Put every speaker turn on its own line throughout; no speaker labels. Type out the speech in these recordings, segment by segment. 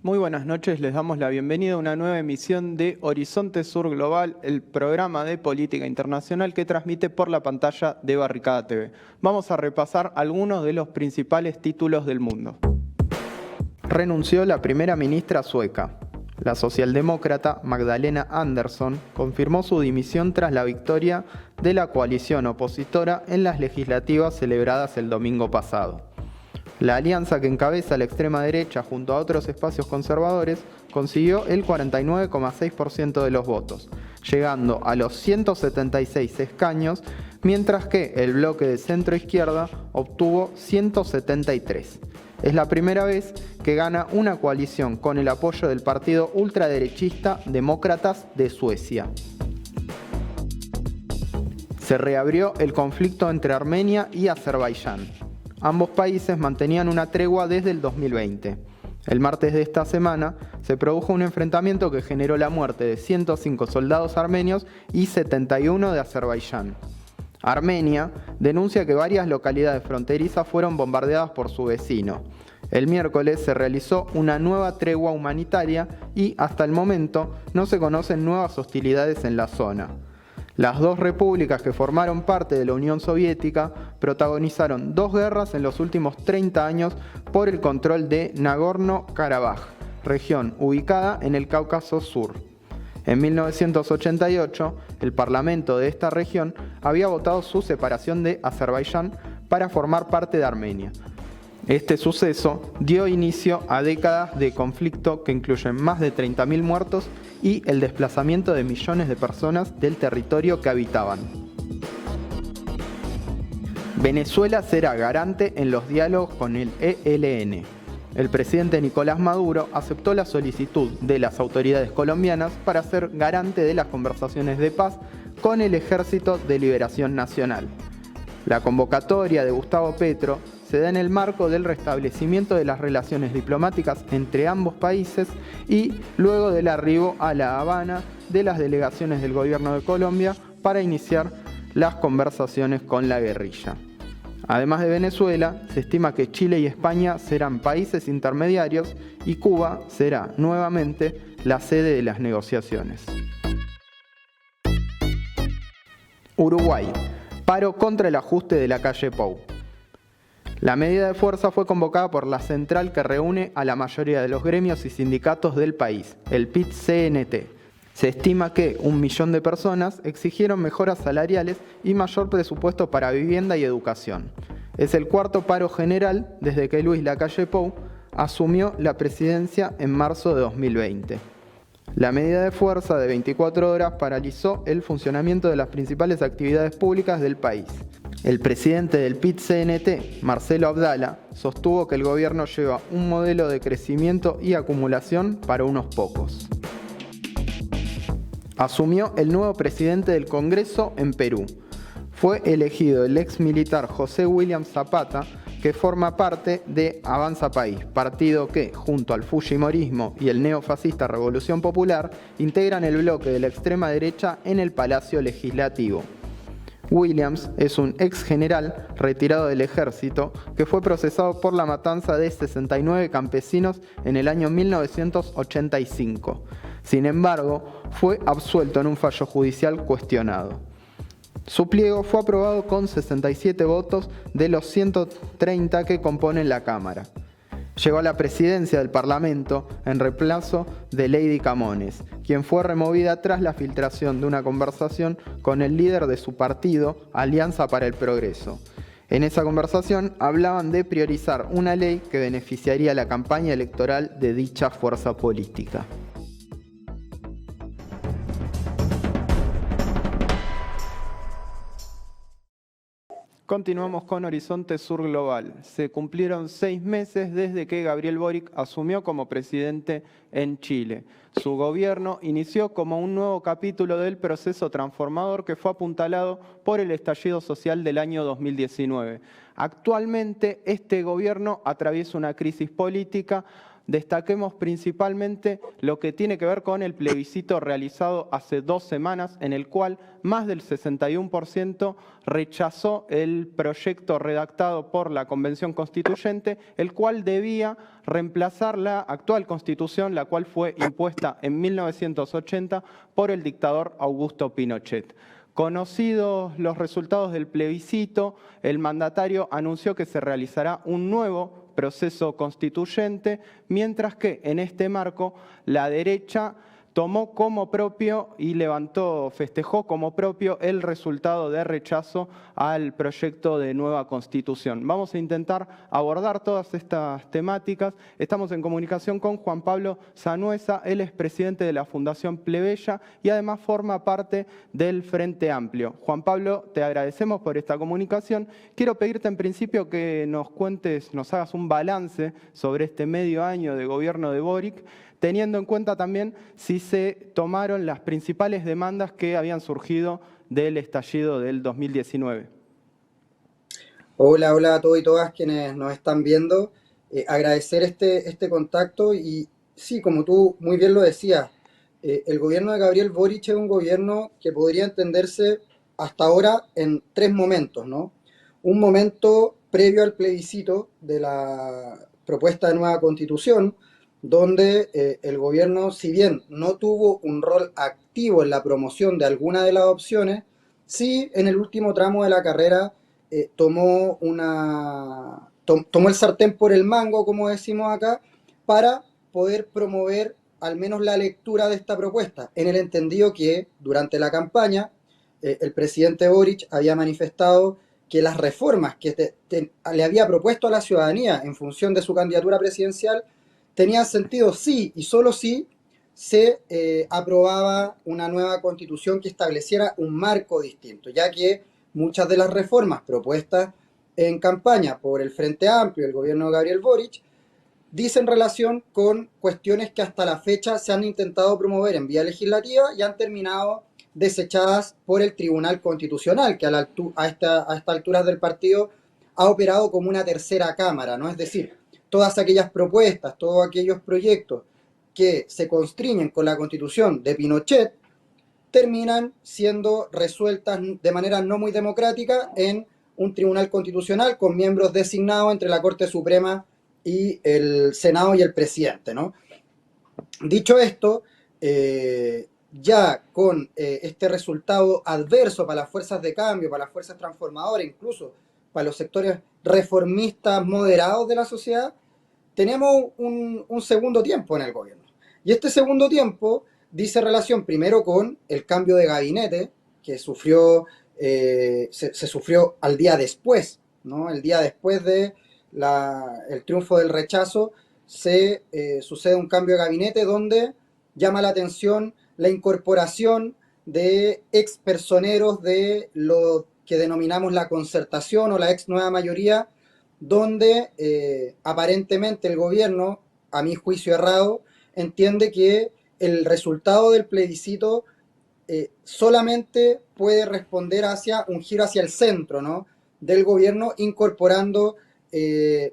Muy buenas noches, les damos la bienvenida a una nueva emisión de Horizonte Sur Global, el programa de política internacional que transmite por la pantalla de Barricada TV. Vamos a repasar algunos de los principales títulos del mundo. Renunció la primera ministra sueca. La socialdemócrata Magdalena Andersson confirmó su dimisión tras la victoria de la coalición opositora en las legislativas celebradas el domingo pasado. La alianza que encabeza la extrema derecha junto a otros espacios conservadores consiguió el 49,6% de los votos, llegando a los 176 escaños, mientras que el bloque de centro-izquierda obtuvo 173. Es la primera vez que gana una coalición con el apoyo del partido ultraderechista Demócratas de Suecia. Se reabrió el conflicto entre Armenia y Azerbaiyán. Ambos países mantenían una tregua desde el 2020. El martes de esta semana se produjo un enfrentamiento que generó la muerte de 105 soldados armenios y 71 de Azerbaiyán. Armenia denuncia que varias localidades fronterizas fueron bombardeadas por su vecino. El miércoles se realizó una nueva tregua humanitaria y hasta el momento no se conocen nuevas hostilidades en la zona. Las dos repúblicas que formaron parte de la Unión Soviética protagonizaron dos guerras en los últimos 30 años por el control de Nagorno-Karabaj, región ubicada en el Cáucaso Sur. En 1988, el parlamento de esta región había votado su separación de Azerbaiyán para formar parte de Armenia. Este suceso dio inicio a décadas de conflicto que incluyen más de 30.000 muertos y el desplazamiento de millones de personas del territorio que habitaban. Venezuela será garante en los diálogos con el ELN. El presidente Nicolás Maduro aceptó la solicitud de las autoridades colombianas para ser garante de las conversaciones de paz con el Ejército de Liberación Nacional. La convocatoria de Gustavo Petro se da en el marco del restablecimiento de las relaciones diplomáticas entre ambos países y luego del arribo a La Habana de las delegaciones del gobierno de Colombia para iniciar las conversaciones con la guerrilla. Además de Venezuela, se estima que Chile y España serán países intermediarios y Cuba será nuevamente la sede de las negociaciones. Uruguay. Paro contra el ajuste de la calle Pou. La medida de fuerza fue convocada por la central que reúne a la mayoría de los gremios y sindicatos del país, el PIT-CNT. Se estima que 1 millón de personas exigieron mejoras salariales y mayor presupuesto para vivienda y educación. Es el cuarto paro general desde que Luis Lacalle Pou asumió la presidencia en marzo de 2020. La medida de fuerza de 24 horas paralizó el funcionamiento de las principales actividades públicas del país. El presidente del PIT-CNT, Marcelo Abdala, sostuvo que el gobierno lleva un modelo de crecimiento y acumulación para unos pocos. Asumió el nuevo presidente del Congreso en Perú. Fue elegido el ex militar José William Zapata, que forma parte de Avanza País, partido que, junto al fujimorismo y el neofascista Revolución Popular, integran el bloque de la extrema derecha en el Palacio Legislativo. Williams es un ex general retirado del ejército que fue procesado por la matanza de 69 campesinos en el año 1985. Sin embargo, fue absuelto en un fallo judicial cuestionado. Su pliego fue aprobado con 67 votos de los 130 que componen la Cámara. Llegó a la presidencia del Parlamento en reemplazo de Lady Camones, quien fue removida tras la filtración de una conversación con el líder de su partido, Alianza para el Progreso. En esa conversación hablaban de priorizar una ley que beneficiaría la campaña electoral de dicha fuerza política. Continuamos con Horizonte Sur Global. Se cumplieron 6 meses desde que Gabriel Boric asumió como presidente en Chile. Su gobierno inició como un nuevo capítulo del proceso transformador que fue apuntalado por el estallido social del año 2019. Actualmente, este gobierno atraviesa una crisis política destaquemos principalmente lo que tiene que ver con el plebiscito realizado hace 2 semanas, en el cual más del 61% rechazó el proyecto redactado por la Convención Constituyente, el cual debía reemplazar la actual Constitución, la cual fue impuesta en 1980 por el dictador Augusto Pinochet. Conocidos los resultados del plebiscito, el mandatario anunció que se realizará un nuevo proceso constituyente, mientras que en este marco la derecha tomó como propio y festejó como propio el resultado de rechazo al proyecto de nueva Constitución. Vamos a intentar abordar todas estas temáticas. Estamos en comunicación con Juan Pablo Zanuesa, él es presidente de la Fundación Plebeya y además forma parte del Frente Amplio. Juan Pablo, te agradecemos por esta comunicación. Quiero pedirte en principio que nos cuentes, nos hagas un balance sobre este medio año de gobierno de Boric, teniendo en cuenta también si se tomaron las principales demandas que habían surgido del estallido del 2019.
Hola a todos y todas quienes nos están viendo. Agradecer este contacto y sí, como tú muy bien lo decías, el gobierno de Gabriel Boric es un gobierno que podría entenderse hasta ahora en 3 momentos, ¿no? Un momento previo al plebiscito de la propuesta de nueva constitución, donde el gobierno, si bien no tuvo un rol activo en la promoción de alguna de las opciones, sí en el último tramo de la carrera tomó el sartén por el mango, como decimos acá, para poder promover al menos la lectura de esta propuesta, en el entendido que durante la campaña el presidente Boric había manifestado que las reformas que le había propuesto a la ciudadanía en función de su candidatura presidencial tenían sentido sí y solo si se aprobaba una nueva constitución que estableciera un marco distinto, ya que muchas de las reformas propuestas en campaña por el Frente Amplio y el gobierno de Gabriel Boric dicen relación con cuestiones que hasta la fecha se han intentado promover en vía legislativa y han terminado desechadas por el Tribunal Constitucional, que a esta altura del partido ha operado como una tercera cámara, ¿no? Es decir, todas aquellas propuestas, todos aquellos proyectos que se constriñen con la Constitución de Pinochet terminan siendo resueltas de manera no muy democrática en un tribunal constitucional con miembros designados entre la Corte Suprema y el Senado y el presidente, ¿no? Dicho esto, ya con este resultado adverso para las fuerzas de cambio, para las fuerzas transformadoras, incluso para los sectores reformistas moderados de la sociedad, tenemos un segundo tiempo en el gobierno. Y este segundo tiempo dice relación primero con el cambio de gabinete que se sufrió al día después, ¿no? El día después de el triunfo del rechazo sucede un cambio de gabinete donde llama la atención la incorporación de expersoneros de lo que denominamos la concertación o la ex nueva mayoría, donde aparentemente el gobierno, a mi juicio errado, entiende que el resultado del plebiscito solamente puede responder hacia un giro hacia el centro, ¿no?, del gobierno, incorporando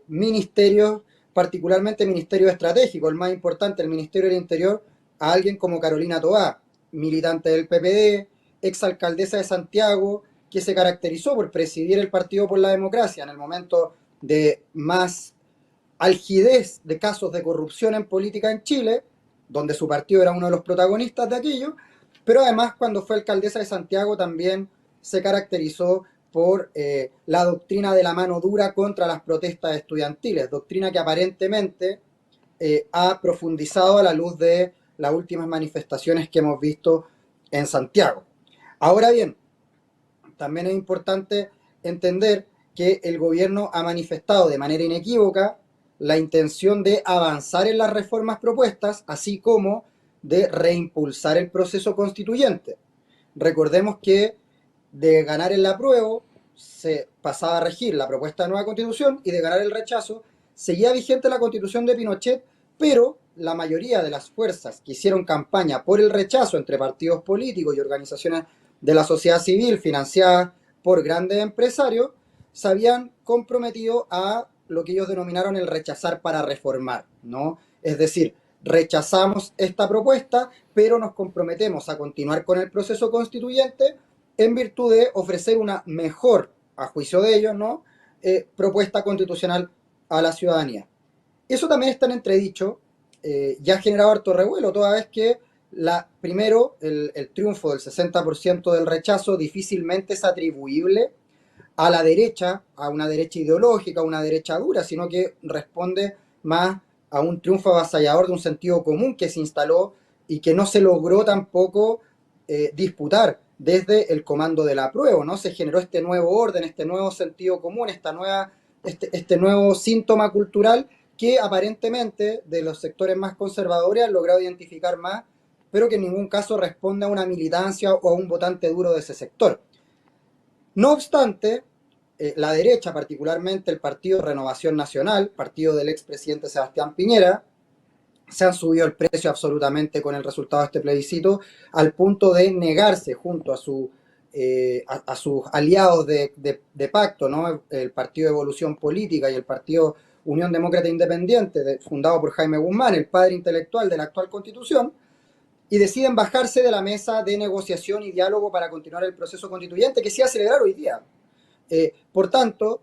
ministerios, particularmente ministerios estratégicos, el más importante, el Ministerio del Interior, a alguien como Carolina Toá, militante del PPD, exalcaldesa de Santiago, que se caracterizó por presidir el Partido por la Democracia en el momento de más algidez de casos de corrupción en política en Chile, donde su partido era uno de los protagonistas de aquello, pero además cuando fue alcaldesa de Santiago también se caracterizó por la doctrina de la mano dura contra las protestas estudiantiles, doctrina que aparentemente ha profundizado a la luz de las últimas manifestaciones que hemos visto en Santiago. Ahora bien, también es importante entender que el gobierno ha manifestado de manera inequívoca la intención de avanzar en las reformas propuestas, así como de reimpulsar el proceso constituyente. Recordemos que de ganar el apruebo se pasaba a regir la propuesta de nueva constitución y de ganar el rechazo seguía vigente la constitución de Pinochet, pero la mayoría de las fuerzas que hicieron campaña por el rechazo entre partidos políticos y organizaciones de la sociedad civil financiadas por grandes empresarios se habían comprometido a lo que ellos denominaron el rechazar para reformar, ¿no? Es decir, rechazamos esta propuesta, pero nos comprometemos a continuar con el proceso constituyente en virtud de ofrecer una mejor, a juicio de ellos, ¿no? Propuesta constitucional a la ciudadanía. Eso también está en entredicho, ya ha generado harto revuelo, toda vez que primero el triunfo del 60% del rechazo difícilmente es atribuible a la derecha, a una derecha ideológica, a una derecha dura, sino que responde más a un triunfo avasallador de un sentido común que se instaló y que no se logró tampoco disputar desde el comando del apruebo, ¿no? Se generó este nuevo orden, este nuevo sentido común, este nuevo síntoma cultural que aparentemente de los sectores más conservadores han logrado identificar más, pero que en ningún caso responde a una militancia o a un votante duro de ese sector. No obstante, la derecha, particularmente el Partido Renovación Nacional, partido del expresidente Sebastián Piñera, se han subido el precio absolutamente con el resultado de este plebiscito, al punto de negarse junto a sus aliados de pacto, ¿no? El Partido de Evolución Política y el Partido Unión Demócrata Independiente, fundado por Jaime Guzmán, el padre intelectual de la actual Constitución, y deciden bajarse de la mesa de negociación y diálogo para continuar el proceso constituyente que se va a celebrar hoy día. Por tanto,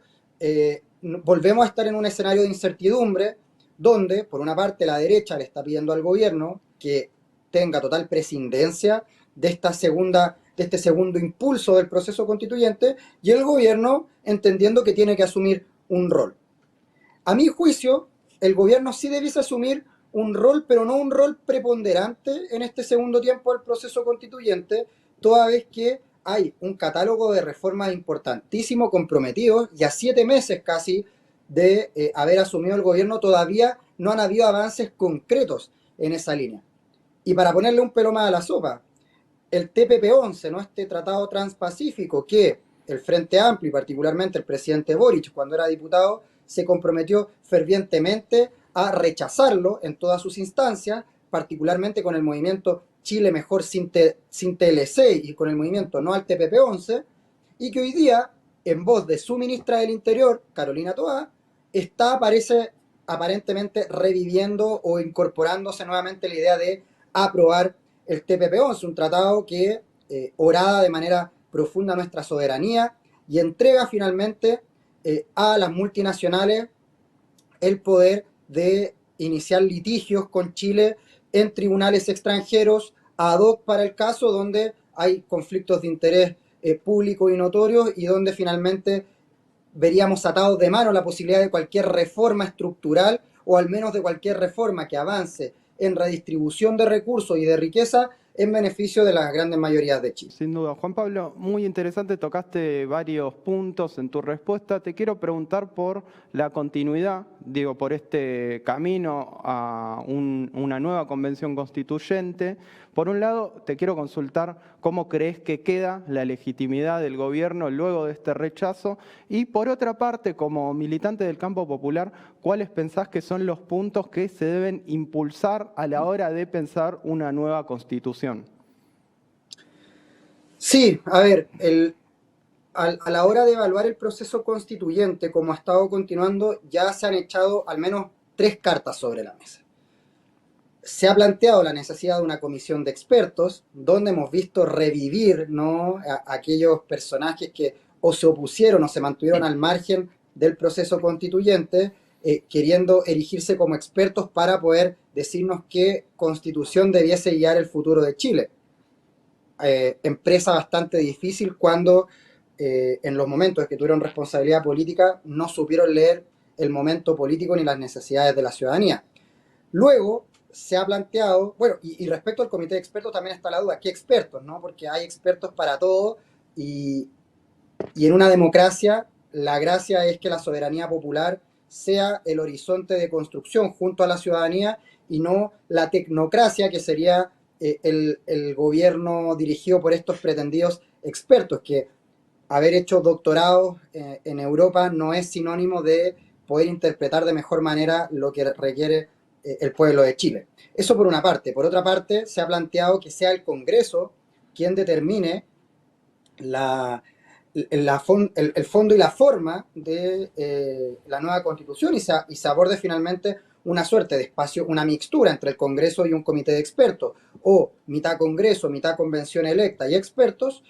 volvemos a estar en un escenario de incertidumbre donde, por una parte, la derecha le está pidiendo al gobierno que tenga total prescindencia de este segundo impulso del proceso constituyente, y el gobierno entendiendo que tiene que asumir un rol. A mi juicio, el gobierno sí debiese asumir un rol, pero no un rol preponderante en este segundo tiempo del proceso constituyente, toda vez que hay un catálogo de reformas importantísimo comprometidos y a 7 meses casi de haber asumido el gobierno todavía no han habido avances concretos en esa línea. Y para ponerle un pelo más a la sopa, el TPP-11, ¿no? Este tratado transpacífico que el Frente Amplio y particularmente el presidente Boric, cuando era diputado, se comprometió fervientemente a rechazarlo en todas sus instancias, particularmente con el movimiento Chile Mejor sin TLC y con el movimiento No al TPP-11, y que hoy día, en voz de su ministra del Interior, Carolina Toá, parece aparentemente reviviendo o incorporándose nuevamente la idea de aprobar el TPP-11, un tratado que horada de manera profunda nuestra soberanía y entrega finalmente a las multinacionales el poder de iniciar litigios con Chile en tribunales extranjeros ad hoc para el caso donde hay conflictos de interés público y notorios y donde finalmente veríamos atados de mano la posibilidad de cualquier reforma estructural o al menos de cualquier reforma que avance en redistribución de recursos y de riqueza en beneficio de las grandes mayorías de Chile.
Sin duda. Juan Pablo, muy interesante, tocaste varios puntos en tu respuesta. Te quiero preguntar por la continuidad, digo, por este camino a una nueva convención constituyente. Por un lado, te quiero consultar cómo crees que queda la legitimidad del gobierno luego de este rechazo y por otra parte, como militante del campo popular, ¿cuáles pensás que son los puntos que se deben impulsar a la hora de pensar una nueva constitución?
Sí, a ver, a la hora de evaluar el proceso constituyente, como ha estado continuando, ya se han echado al menos 3 cartas sobre la mesa. Se ha planteado la necesidad de una comisión de expertos, donde hemos visto revivir, ¿no?, aquellos personajes que o se opusieron o se mantuvieron al margen del proceso constituyente, queriendo erigirse como expertos para poder decirnos qué constitución debiese guiar el futuro de Chile. Empresa bastante difícil cuando en los momentos en que tuvieron responsabilidad política no supieron leer el momento político ni las necesidades de la ciudadanía. Luego se ha planteado, bueno, y respecto al comité de expertos también está la duda, ¿qué expertos, no? Porque hay expertos para todo y en una democracia la gracia es que la soberanía popular sea el horizonte de construcción junto a la ciudadanía y no la tecnocracia que sería el gobierno dirigido por estos pretendidos expertos, que haber hecho doctorados en Europa no es sinónimo de poder interpretar de mejor manera lo que requiere el pueblo de Chile. Eso por una parte. Por otra parte, se ha planteado que sea el Congreso quien determine el fondo y la forma de la nueva Constitución y se aborde finalmente una suerte de espacio, una mixtura entre el Congreso y un comité de expertos, o mitad Congreso, mitad convención electa y expertos,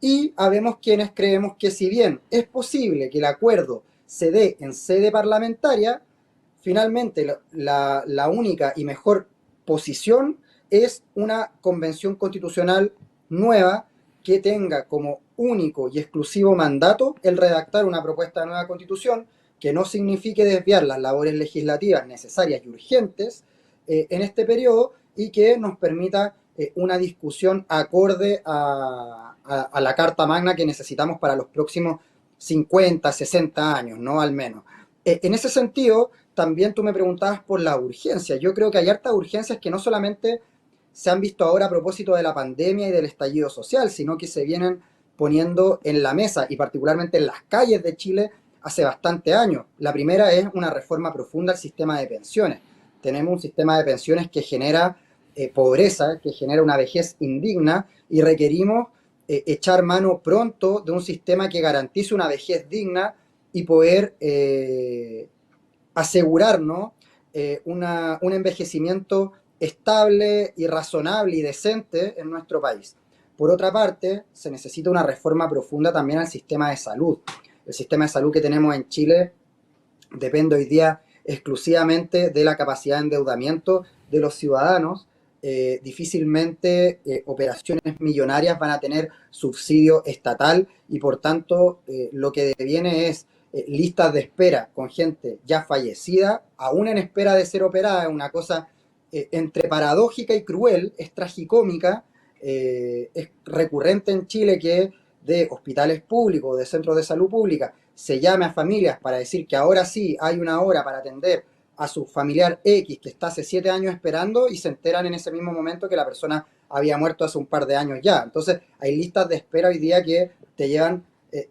y habemos quienes creemos que si bien es posible que el acuerdo se dé en sede parlamentaria, finalmente la única y mejor posición es una convención constitucional nueva que tenga como único y exclusivo mandato el redactar una propuesta de nueva constitución que no signifique desviar las labores legislativas necesarias y urgentes en este periodo y que nos permita una discusión acorde a la Carta Magna que necesitamos para los próximos 50, 60 años, ¿no? Al menos. En ese sentido, también tú me preguntabas por la urgencia. Yo creo que hay hartas urgencias que no solamente se han visto ahora a propósito de la pandemia y del estallido social, sino que se vienen poniendo en la mesa y particularmente en las calles de Chile hace bastante años. La primera es una reforma profunda al sistema de pensiones. Tenemos un sistema de pensiones que genera pobreza, que genera una vejez indigna y requerimos echar mano pronto de un sistema que garantice una vejez digna y poder asegurarnos un envejecimiento estable y razonable y decente en nuestro país. Por otra parte, se necesita una reforma profunda también al sistema de salud. El sistema de salud que tenemos en Chile depende hoy día exclusivamente de la capacidad de endeudamiento de los ciudadanos. Difícilmente operaciones millonarias van a tener subsidio estatal y por tanto lo que deviene es listas de espera con gente ya fallecida, aún en espera de ser operada, es una cosa entre paradójica y cruel, es tragicómica, es recurrente en Chile que de hospitales públicos, de centros de salud pública, se llame a familias para decir que ahora sí hay una hora para atender a su familiar X que está hace 7 años esperando y se enteran en ese mismo momento que la persona había muerto hace un par de años ya. Entonces hay listas de espera hoy día que te llevan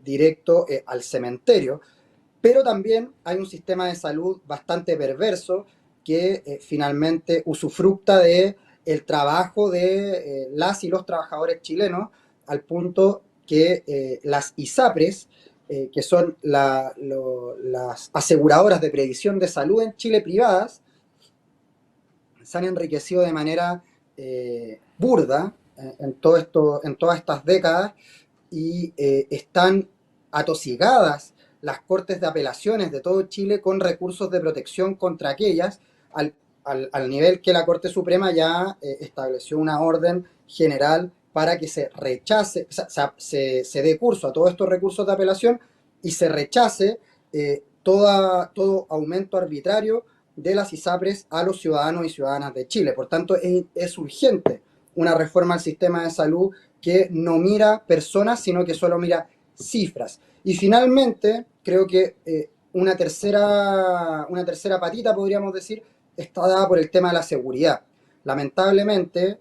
directo al cementerio. Pero también hay un sistema de salud bastante perverso que finalmente usufructa de el trabajo de las y los trabajadores chilenos al punto que las ISAPRES, que son las aseguradoras de previsión de salud en Chile privadas, se han enriquecido de manera burda en todas estas décadas y están atosigadas las cortes de apelaciones de todo Chile con recursos de protección contra aquellas, al nivel que la Corte Suprema ya estableció una orden general para que se rechace, o sea, se dé curso a todos estos recursos de apelación y se rechace todo aumento arbitrario de las ISAPRES a los ciudadanos y ciudadanas de Chile. Por tanto, es urgente una reforma al sistema de salud que no mira personas, sino que solo mira cifras. Y finalmente, creo que una tercera patita, podríamos decir, está dada por el tema de la seguridad. Lamentablemente,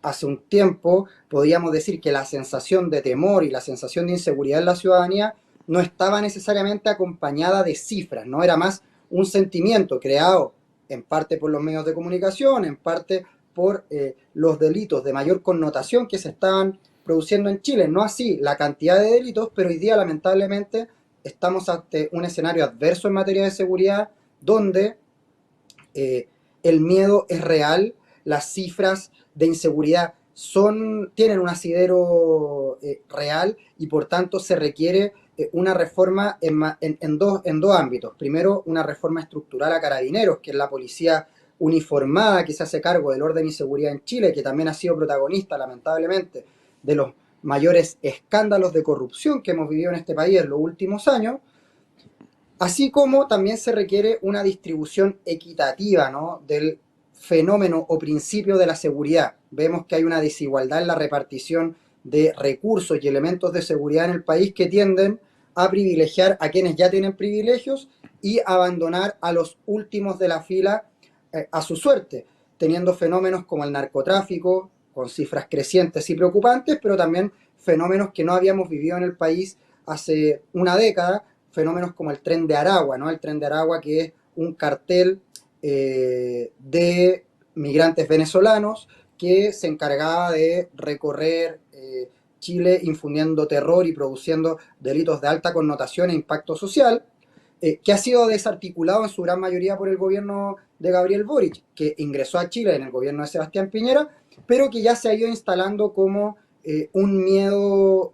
hace un tiempo podríamos decir que la sensación de temor y la sensación de inseguridad en la ciudadanía no estaba necesariamente acompañada de cifras, no era más un sentimiento creado en parte por los medios de comunicación, en parte por los delitos de mayor connotación que se estaban produciendo en Chile, no así la cantidad de delitos, pero hoy día lamentablemente estamos ante un escenario adverso en materia de seguridad donde el miedo es real, las cifras de inseguridad tienen un asidero real y por tanto se requiere una reforma en dos ámbitos. Primero, una reforma estructural a Carabineros, que es la policía uniformada que se hace cargo del orden y seguridad en Chile, que también ha sido protagonista, lamentablemente, de los mayores escándalos de corrupción que hemos vivido en este país en los últimos años, así como también se requiere una distribución equitativa, ¿no?, del fenómeno o principio de la seguridad. Vemos que hay una desigualdad en la repartición de recursos y elementos de seguridad en el país que tienden a privilegiar a quienes ya tienen privilegios y abandonar a los últimos de la fila a su suerte, teniendo fenómenos como el narcotráfico, con cifras crecientes y preocupantes, pero también fenómenos que no habíamos vivido en el país hace una década, fenómenos como el Tren de Aragua, ¿no? El Tren de Aragua, que es un cartel de migrantes venezolanos que se encargaba de recorrer Chile infundiendo terror y produciendo delitos de alta connotación e impacto social. que ha sido desarticulado en su gran mayoría por el gobierno de Gabriel Boric, que ingresó a Chile en el gobierno de Sebastián Piñera, pero que ya se ha ido instalando como un miedo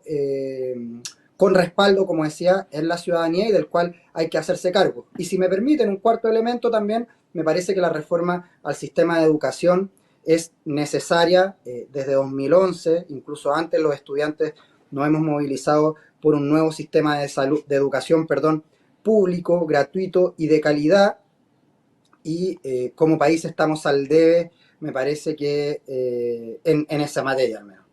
con respaldo, como decía, en la ciudadanía y del cual hay que hacerse cargo. Y si me permiten, un cuarto elemento también, me parece que la reforma al sistema de educación es necesaria desde 2011, incluso antes los estudiantes nos hemos movilizado por un nuevo sistema de salud, de educación, perdón, público, gratuito y de calidad, y como país estamos al debe, me parece que en esa materia al menos.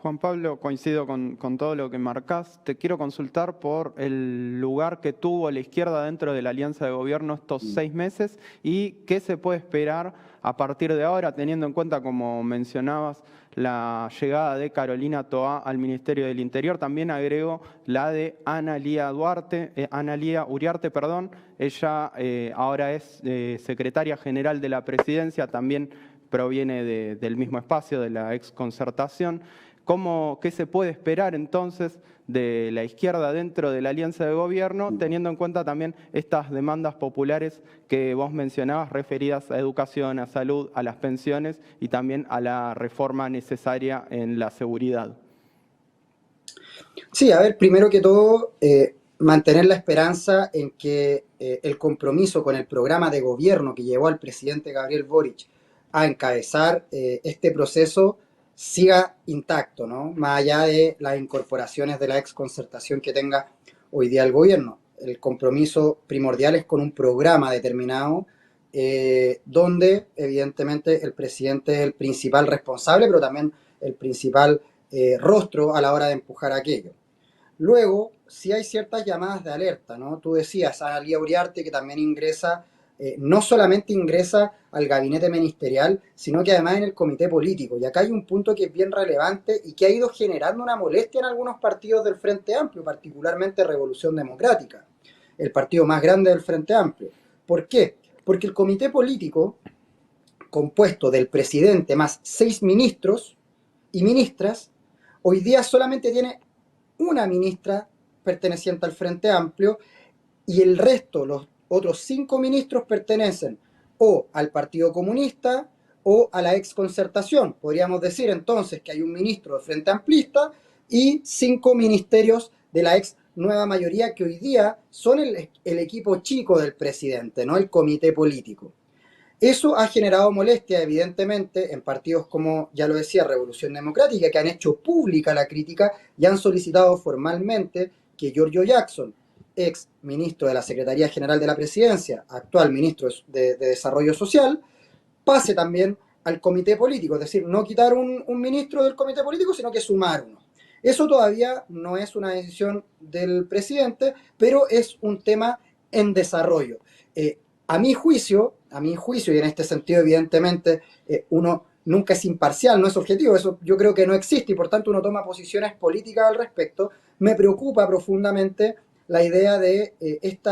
Juan Pablo, coincido con todo lo que marcás. Te quiero consultar por el lugar que tuvo la izquierda dentro de la alianza de gobierno estos 6 meses y qué se puede esperar a partir de ahora, teniendo en cuenta, como mencionabas, la llegada de Carolina Toá al Ministerio del Interior. También agrego la de Ana Lía Uriarte, perdón. Ella ahora es secretaria general de la Presidencia, también proviene del mismo espacio, de la exconcertación. ¿Qué se puede esperar entonces de la izquierda dentro de la alianza de gobierno, teniendo en cuenta también estas demandas populares que vos mencionabas, referidas a educación, a salud, a las pensiones y también a la reforma necesaria en la seguridad?
Sí, a ver, primero que todo, mantener la esperanza en que el compromiso con el programa de gobierno que llevó al presidente Gabriel Boric a encabezar este proceso siga intacto, ¿no? Más allá de las incorporaciones de la exconcertación que tenga hoy día el gobierno. El compromiso primordial es con un programa determinado donde evidentemente el presidente es el principal responsable, pero también el principal rostro a la hora de empujar aquello. Luego, sí hay ciertas llamadas de alerta, ¿no? Tú decías, Ana Lía Uriarte, que también ingresa, no solamente ingresa al gabinete ministerial, sino que además en el comité político. Y acá hay un punto que es bien relevante y que ha ido generando una molestia en algunos partidos del Frente Amplio, particularmente Revolución Democrática, el partido más grande del Frente Amplio. ¿Por qué? Porque el comité político, compuesto del presidente más 6 ministros y ministras, hoy día solamente tiene una ministra perteneciente al Frente Amplio y el resto, los otros 5 ministros, pertenecen o al Partido Comunista o a la exconcertación. Podríamos decir entonces que hay un ministro del Frente Amplista y 5 ministerios de la ex nueva mayoría que hoy día son el equipo chico del presidente, ¿no? El comité político. Eso ha generado molestia, evidentemente, en partidos como, ya lo decía, Revolución Democrática, que han hecho pública la crítica y han solicitado formalmente que Giorgio Jackson, ex ministro de la Secretaría General de la Presidencia, actual ministro de Desarrollo Social, pase también al comité político, es decir, no quitar un ministro del comité político, sino que sumar uno. Eso todavía no es una decisión del presidente, pero es un tema en desarrollo. A mi juicio, y en este sentido, evidentemente, uno nunca es imparcial, no es objetivo, eso yo creo que no existe y por tanto uno toma posiciones políticas al respecto. Me preocupa profundamente la idea de este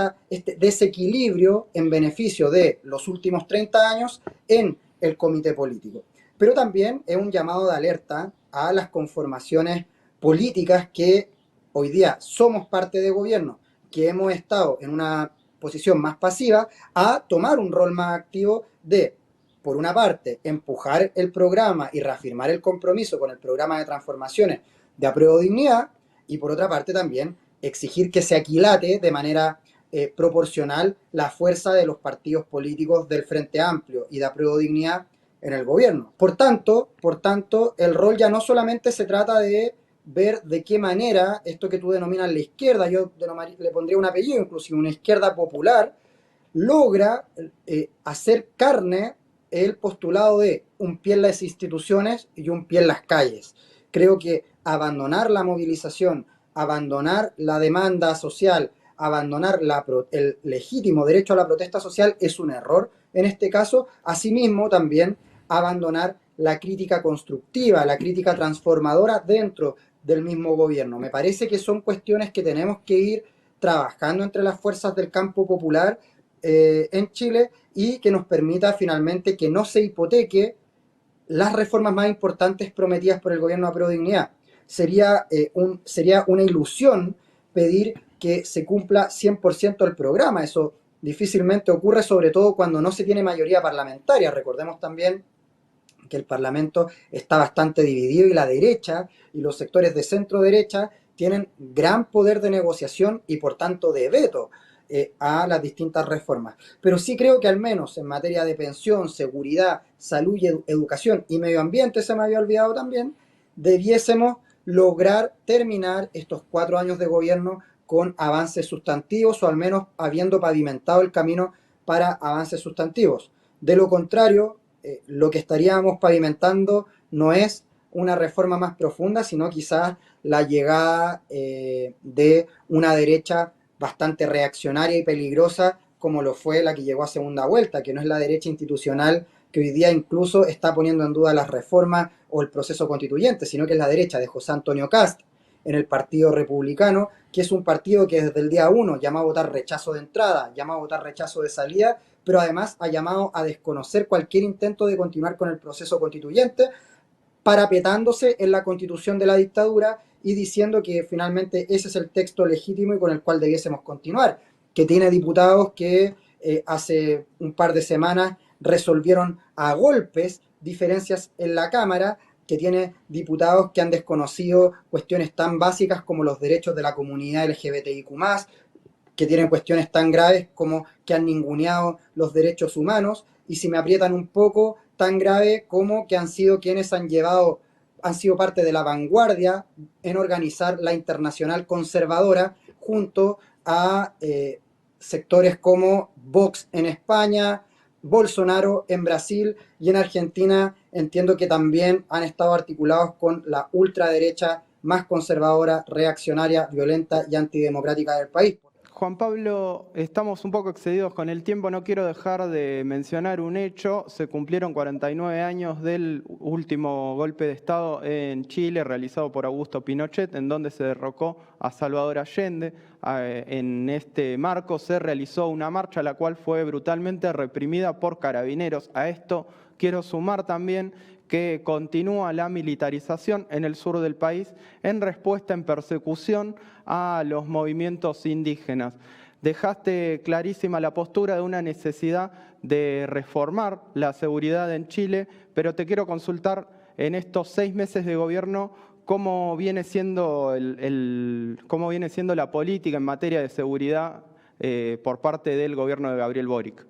desequilibrio en beneficio de los últimos 30 años en el comité político. Pero también es un llamado de alerta a las conformaciones políticas que hoy día somos parte de gobierno, que hemos estado en una posición más pasiva, a tomar un rol más activo de, por una parte, empujar el programa y reafirmar el compromiso con el programa de transformaciones de Apruebo Dignidad, y por otra parte también exigir que se aquilate de manera proporcional la fuerza de los partidos políticos del Frente Amplio y de Apruebo Dignidad en el gobierno. Por tanto, el rol ya no solamente se trata de ver de qué manera esto que tú denominas la izquierda, yo le pondría un apellido, inclusive una izquierda popular, logra hacer carne el postulado de un pie en las instituciones y un pie en las calles. Creo que abandonar la movilización, abandonar la demanda social, abandonar el legítimo derecho a la protesta social es un error en este caso. Asimismo, también abandonar la crítica constructiva, la crítica transformadora dentro del mismo gobierno. Me parece que son cuestiones que tenemos que ir trabajando entre las fuerzas del campo popular en Chile y que nos permita finalmente que no se hipoteque las reformas más importantes prometidas por el gobierno de Apruebo Dignidad. Sería una ilusión pedir que se cumpla 100% el programa. Eso difícilmente ocurre, sobre todo cuando no se tiene mayoría parlamentaria. Recordemos también que el Parlamento está bastante dividido y la derecha y los sectores de centro derecha tienen gran poder de negociación y por tanto de veto a las distintas reformas. Pero sí creo que al menos en materia de pensión, seguridad, salud y educación y medio ambiente, se me había olvidado también, debiésemos lograr terminar estos 4 años de gobierno con avances sustantivos o al menos habiendo pavimentado el camino para avances sustantivos. De lo contrario, lo que estaríamos pavimentando no es una reforma más profunda, sino quizás la llegada de una derecha bastante reaccionaria y peligrosa, como lo fue la que llegó a segunda vuelta, que no es la derecha institucional que hoy día incluso está poniendo en duda las reformas o el proceso constituyente, sino que es la derecha de José Antonio Kast en el Partido Republicano, que es un partido que desde el día 1 llama a votar rechazo de entrada, llama a votar rechazo de salida, pero además ha llamado a desconocer cualquier intento de continuar con el proceso constituyente, parapetándose en la constitución de la dictadura y diciendo que finalmente ese es el texto legítimo y con el cual debiésemos continuar, que tiene diputados que hace un par de semanas resolvieron a golpes diferencias en la Cámara, que tiene diputados que han desconocido cuestiones tan básicas como los derechos de la comunidad LGBTIQ+, que tienen cuestiones tan graves como que han ninguneado los derechos humanos, y si me aprietan un poco, tan grave como que han sido quienes han sido parte de la vanguardia en organizar la Internacional Conservadora junto a sectores como Vox en España, Bolsonaro en Brasil y en Argentina entiendo que también han estado articulados con la ultraderecha más conservadora, reaccionaria, violenta y antidemocrática del país.
Juan Pablo, estamos un poco excedidos con el tiempo, no quiero dejar de mencionar un hecho. Se cumplieron 49 años del último golpe de Estado en Chile realizado por Augusto Pinochet, en donde se derrocó a Salvador Allende. En este marco se realizó una marcha, la cual fue brutalmente reprimida por carabineros. A esto quiero sumar también que continúa la militarización en el sur del país en respuesta en persecución a los movimientos indígenas. Dejaste clarísima la postura de una necesidad de reformar la seguridad en Chile, pero te quiero consultar en estos 6 meses de gobierno cómo viene siendo cómo viene siendo la política en materia de seguridad por parte del gobierno de Gabriel Boric.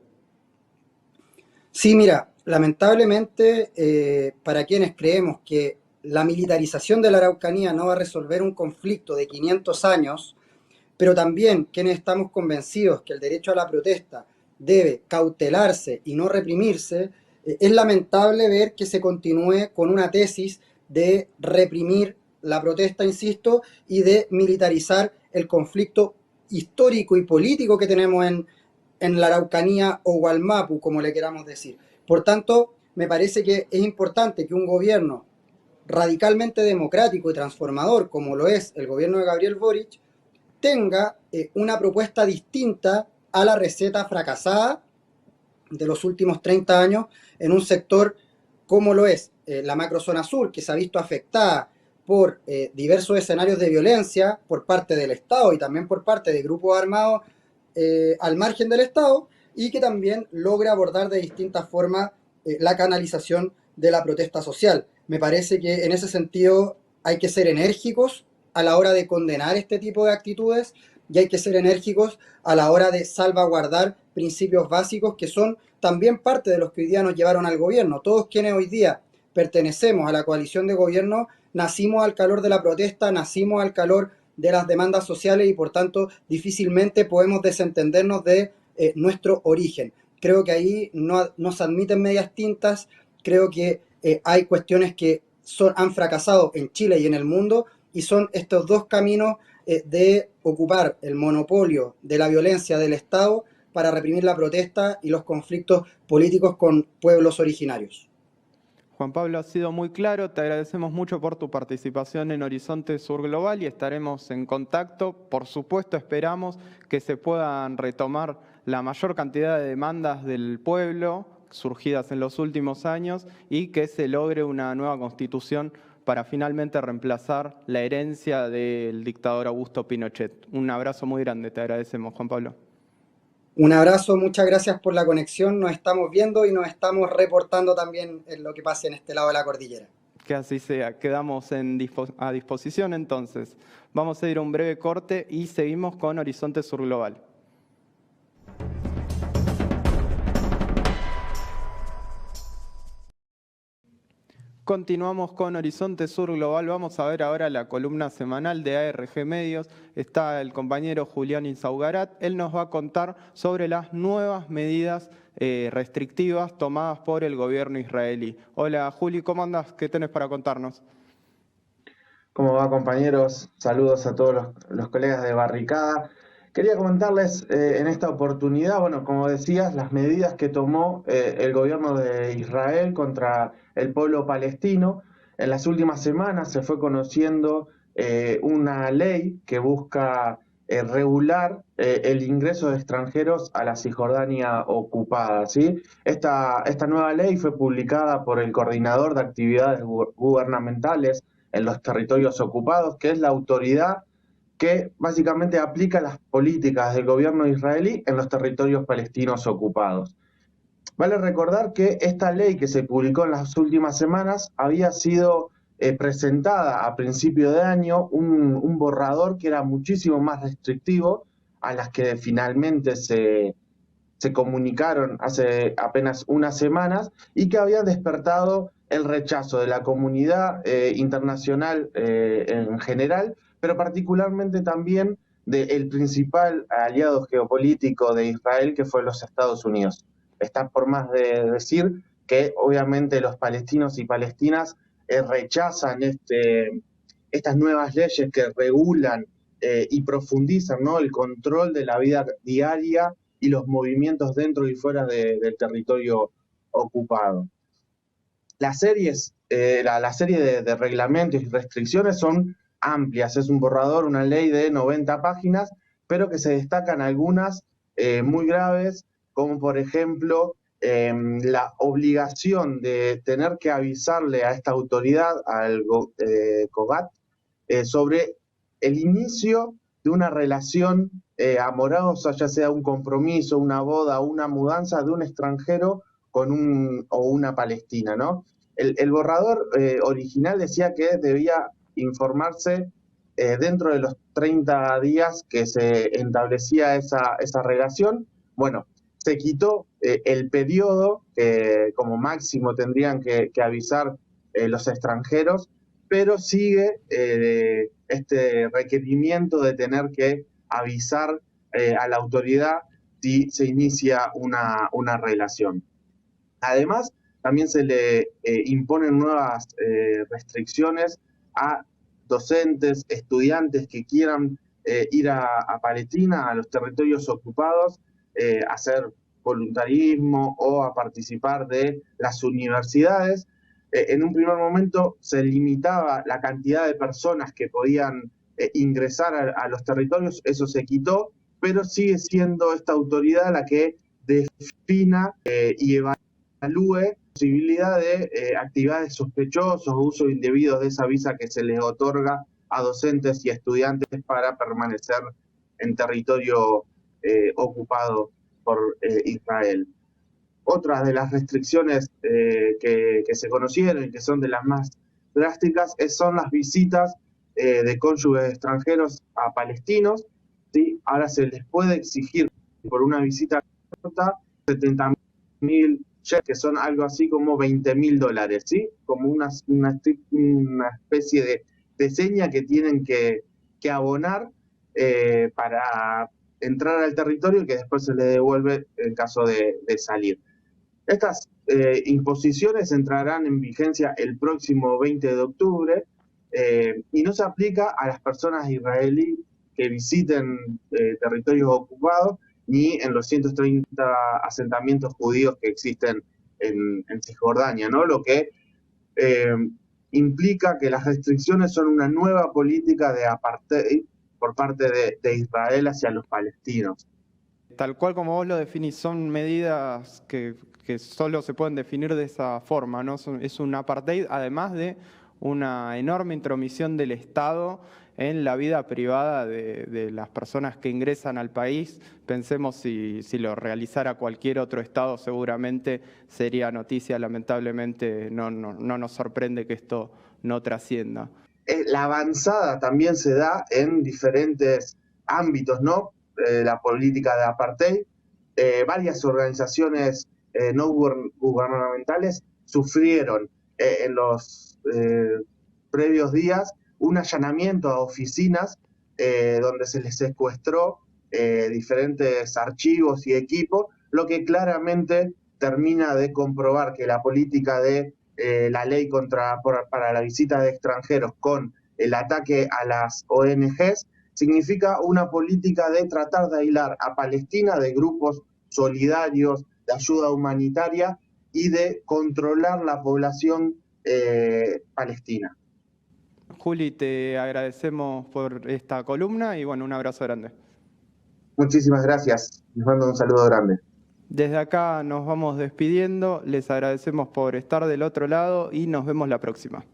Sí, mira, lamentablemente para quienes creemos que la militarización de la Araucanía no va a resolver un conflicto de 500 años, pero también quienes estamos convencidos que el derecho a la protesta debe cautelarse y no reprimirse, es lamentable ver que se continúe con una tesis de reprimir la protesta, insisto, y de militarizar el conflicto histórico y político que tenemos en la Araucanía o Gualmapu, como le queramos decir. Por tanto, me parece que es importante que un gobierno radicalmente democrático y transformador, como lo es el gobierno de Gabriel Boric, tenga una propuesta distinta a la receta fracasada de los últimos 30 años en un sector como lo es la macrozona sur, que se ha visto afectada por diversos escenarios de violencia por parte del Estado y también por parte de grupos armados al margen del Estado, y que también logra abordar de distintas formas la canalización de la protesta social. Me parece que en ese sentido hay que ser enérgicos a la hora de condenar este tipo de actitudes y hay que ser enérgicos a la hora de salvaguardar principios básicos que son también parte de los que hoy día nos llevaron al gobierno. Todos quienes hoy día pertenecemos a la coalición de gobierno nacimos al calor de la protesta, nacimos al calor de las demandas sociales y por tanto difícilmente podemos desentendernos de nuestro origen. Creo que ahí no se admiten medias tintas, creo que hay cuestiones que han fracasado en Chile y en el mundo y son estos dos caminos de ocupar el monopolio de la violencia del Estado para reprimir la protesta y los conflictos políticos con pueblos originarios.
Juan Pablo, ha sido muy claro, te agradecemos mucho por tu participación en Horizonte Sur Global y estaremos en contacto. Por supuesto, esperamos que se puedan retomar la mayor cantidad de demandas del pueblo surgidas en los últimos años y que se logre una nueva constitución para finalmente reemplazar la herencia del dictador Augusto Pinochet. Un abrazo muy grande, te agradecemos, Juan Pablo.
Un abrazo, muchas gracias por la conexión, nos estamos viendo y nos estamos reportando también en lo que pase en este lado de la cordillera.
Que así sea, quedamos a disposición entonces. Vamos a ir a un breve corte y seguimos con Horizonte Sur Global. Continuamos con Horizonte Sur Global. Vamos a ver ahora la columna semanal de ARG Medios. Está el compañero Julián Insaugarat. Él nos va a contar sobre las nuevas medidas restrictivas tomadas por el gobierno israelí. Hola Juli, ¿cómo andas? ¿Qué tenés para contarnos?
¿Cómo va, compañeros? Saludos a todos los colegas de Barricada. Quería comentarles en esta oportunidad, bueno, como decías, las medidas que tomó el gobierno de Israel contra el pueblo palestino. En las últimas semanas se fue conociendo una ley que busca regular el ingreso de extranjeros a la Cisjordania ocupada, ¿sí? Esta nueva ley fue publicada por el Coordinador de Actividades Gubernamentales en los territorios ocupados, que es la autoridad que básicamente aplica las políticas del gobierno israelí en los territorios palestinos ocupados. Vale recordar que esta ley que se publicó en las últimas semanas había sido presentada a principio de año, un borrador que era muchísimo más restrictivo a las que finalmente se comunicaron hace apenas unas semanas y que había despertado el rechazo de la comunidad internacional en general, pero particularmente también del principal aliado geopolítico de Israel, que fue los Estados Unidos. Está por más de decir que obviamente los palestinos y palestinas rechazan estas nuevas leyes que regulan y profundizan, ¿no?, el control de la vida diaria y los movimientos dentro y fuera del territorio ocupado. La serie de reglamentos y restricciones son amplias, es un borrador, una ley de 90 páginas, pero que se destacan algunas muy graves, como por ejemplo la obligación de tener que avisarle a esta autoridad, al COGAT, sobre el inicio de una relación amorosa, ya sea un compromiso, una boda, una mudanza de un extranjero o una palestina, ¿no? El borrador original decía que debía informarse dentro de los 30 días que se establecía esa relación. Bueno, se quitó el periodo que como máximo tendrían que avisar los extranjeros, pero sigue este requerimiento de tener que avisar a la autoridad si se inicia una relación. Además, también se le imponen nuevas restricciones a docentes, estudiantes que quieran ir a Palestina, a los territorios ocupados, a hacer voluntarismo o a participar de las universidades. En un primer momento se limitaba la cantidad de personas que podían ingresar a los territorios, eso se quitó, pero sigue siendo esta autoridad la que defina y evalúe la posibilidad de actividades sospechosas o uso indebido de esa visa que se les otorga a docentes y estudiantes para permanecer en territorio ocupado por Israel. Otras de las restricciones que se conocieron y que son de las más drásticas son las visitas de cónyuges extranjeros a palestinos, ¿sí? Ahora se les puede exigir por una visita corta 70.000 shekel, que son algo así como $20.000, ¿sí? Como una especie de seña que tienen que abonar para entrar al territorio y que después se les devuelve en caso de salir. Estas imposiciones entrarán en vigencia el próximo 20 de octubre y no se aplica a las personas israelíes que visiten territorios ocupados ni en los 130 asentamientos judíos que existen en Cisjordania, ¿no? Lo que implica que las restricciones son una nueva política de apartheid por parte de Israel hacia los palestinos.
Tal cual como vos lo definís, son medidas que solo se pueden definir de esa forma, ¿no? Es un apartheid, además de una enorme intromisión del Estado en la vida privada de las personas que ingresan al país. Pensemos si lo realizara cualquier otro Estado, seguramente sería noticia. Lamentablemente no nos sorprende que esto no trascienda.
La avanzada también se da en diferentes ámbitos, ¿no? La política de apartheid. Varias organizaciones no gubernamentales sufrieron en los previos días un allanamiento a oficinas donde se les secuestró diferentes archivos y equipos, lo que claramente termina de comprobar que la política de la ley para la visita de extranjeros con el ataque a las ONGs significa una política de tratar de aislar a Palestina de grupos solidarios, de ayuda humanitaria y de controlar la población palestina.
Juli, te agradecemos por esta columna y bueno, un abrazo grande.
Muchísimas gracias. Les mando un saludo grande.
Desde acá nos vamos despidiendo, les agradecemos por estar del otro lado y nos vemos la próxima.